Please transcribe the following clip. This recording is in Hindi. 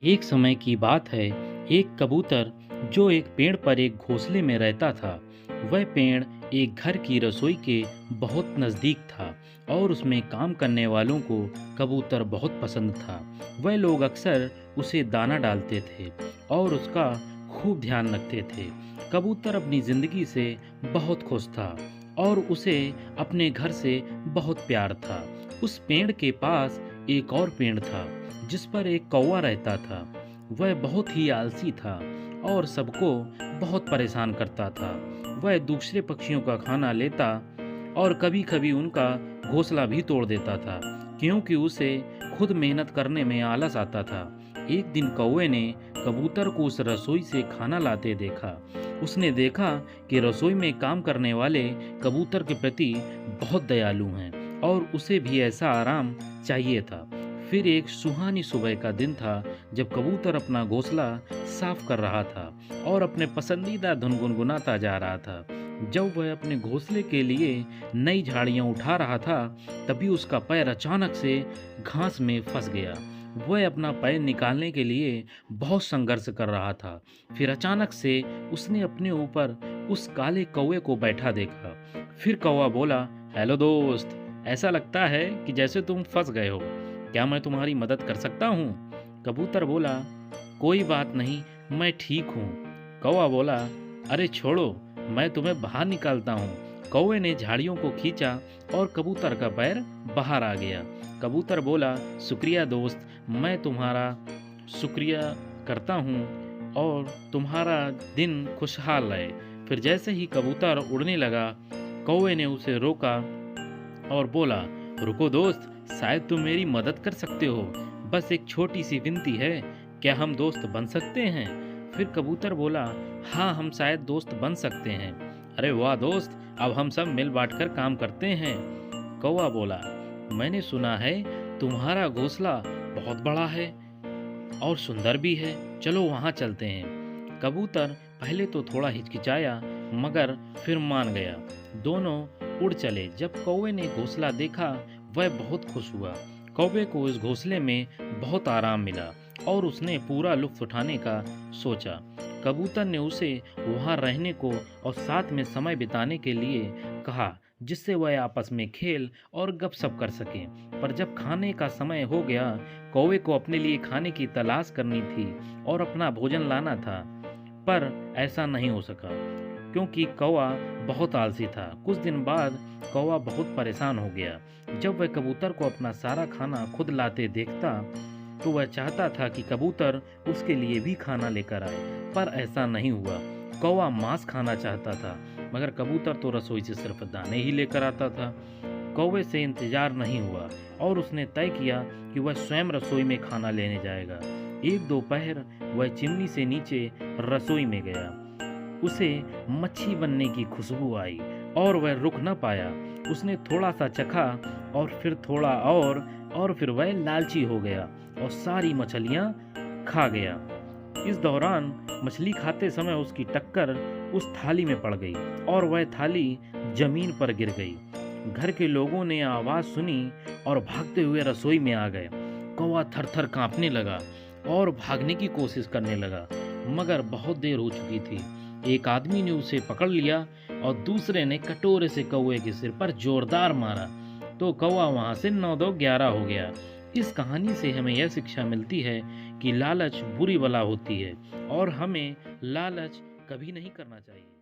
एक समय की बात है। एक कबूतर जो एक पेड़ पर एक घोंसले में रहता था। वह पेड़ एक घर की रसोई के बहुत नज़दीक था और उसमें काम करने वालों को कबूतर बहुत पसंद था। वह लोग अक्सर उसे दाना डालते थे और उसका खूब ध्यान रखते थे। कबूतर अपनी ज़िंदगी से बहुत खुश था और उसे अपने घर से बहुत प्यार था। उस पेड़ के पास एक और पेड़ था जिस पर एक कौवा रहता था। वह बहुत ही आलसी था और सबको बहुत परेशान करता था। वह दूसरे पक्षियों का खाना लेता और कभी-कभी उनका घोंसला भी तोड़ देता था, क्योंकि उसे खुद मेहनत करने में आलस आता था। एक दिन कौवे ने कबूतर को उस रसोई से खाना लाते देखा। उसने देखा कि रसोई में काम करने वाले कबूतर के प्रति बहुत दयालु हैं और उसे भी ऐसा आराम चाहिए था। फिर एक सुहानी सुबह का दिन था जब कबूतर अपना घोंसला साफ कर रहा था और अपने पसंदीदा धुन गुनगुनाता जा रहा था। जब वह अपने घोंसले के लिए नई झाड़ियां उठा रहा था, तभी उसका पैर अचानक से घास में फंस गया। वह अपना पैर निकालने के लिए बहुत संघर्ष कर रहा था। फिर अचानक से उसने अपने ऊपर उस काले कौवे को बैठा देखा। फिर कौवा बोला, हेलो दोस्त, ऐसा लगता है कि जैसे तुम फंस गए हो। क्या मैं तुम्हारी मदद कर सकता हूँ? कबूतर बोला, कोई बात नहीं, मैं ठीक हूँ। कौवा बोला, अरे छोड़ो, मैं तुम्हें बाहर निकालता हूँ। कौवे ने झाड़ियों को खींचा और कबूतर का पैर बाहर आ गया। कबूतर बोला, शुक्रिया दोस्त, मैं तुम्हारा शुक्रिया करता हूँ और तुम्हारा दिन खुशहाल रहे। फिर जैसे ही कबूतर उड़ने लगा, कौवे ने उसे रोका और बोला, रुको दोस्त, शायद तुम मेरी मदद कर सकते हो। बस एक छोटी सी विनती है, क्या हम दोस्त बन सकते हैं? फिर कबूतर बोला, हाँ, हम शायद दोस्त बन सकते हैं। अरे वाह दोस्त, अब हम सब मिल बांट कर काम करते हैं। कौवा बोला, मैंने सुना है तुम्हारा घोंसला बहुत बड़ा है और सुंदर भी है, चलो वहाँ चलते हैं। कबूतर पहले तो थोड़ा हिचकिचाया, मगर फिर मान गया। दोनों उड़ चले। जब कौवे ने घोंसला देखा, वह बहुत खुश हुआ। कौवे को उस घोंसले में बहुत आराम मिला और उसने पूरा लुत्फ उठाने का सोचा। कबूतर ने उसे वहां रहने को और साथ में समय बिताने के लिए कहा, जिससे वह आपस में खेल और गपशप कर सकें। पर जब खाने का समय हो गया, कौवे को अपने लिए खाने की तलाश करनी थी और अपना भोजन लाना था। पर ऐसा नहीं हो सका क्योंकि कौवा बहुत आलसी था। कुछ दिन बाद कौवा बहुत परेशान हो गया। जब वह कबूतर को अपना सारा खाना खुद लाते देखता, तो वह चाहता था कि कबूतर उसके लिए भी खाना लेकर आए, पर ऐसा नहीं हुआ। कौवा मांस खाना चाहता था, मगर कबूतर तो रसोई से सिर्फ दाने ही लेकर आता था। कौवे से इंतजार नहीं हुआ और उसने तय किया कि वह स्वयं रसोई में खाना लेने जाएगा। एक दोपहर वह चिमनी से नीचे रसोई में गया। उसे मच्छी बनने की खुशबू आई और वह रुक न पाया। उसने थोड़ा सा चखा और फिर थोड़ा और फिर वह लालची हो गया और सारी मछलियां खा गया। इस दौरान मछली खाते समय उसकी टक्कर उस थाली में पड़ गई और वह थाली जमीन पर गिर गई। घर के लोगों ने आवाज सुनी और भागते हुए रसोई में आ गए। कौवा थर-थर कांपने लगा और भागने की कोशिश करने लगा, मगर बहुत देर हो चुकी थी। एक आदमी ने उसे पकड़ लिया और दूसरे ने कटोरे से कौवे के सिर पर जोरदार मारा, तो कौवा वहां से 9-2-11 हो गया। इस कहानी से हमें यह शिक्षा मिलती है कि लालच बुरी बला होती है और हमें लालच कभी नहीं करना चाहिए।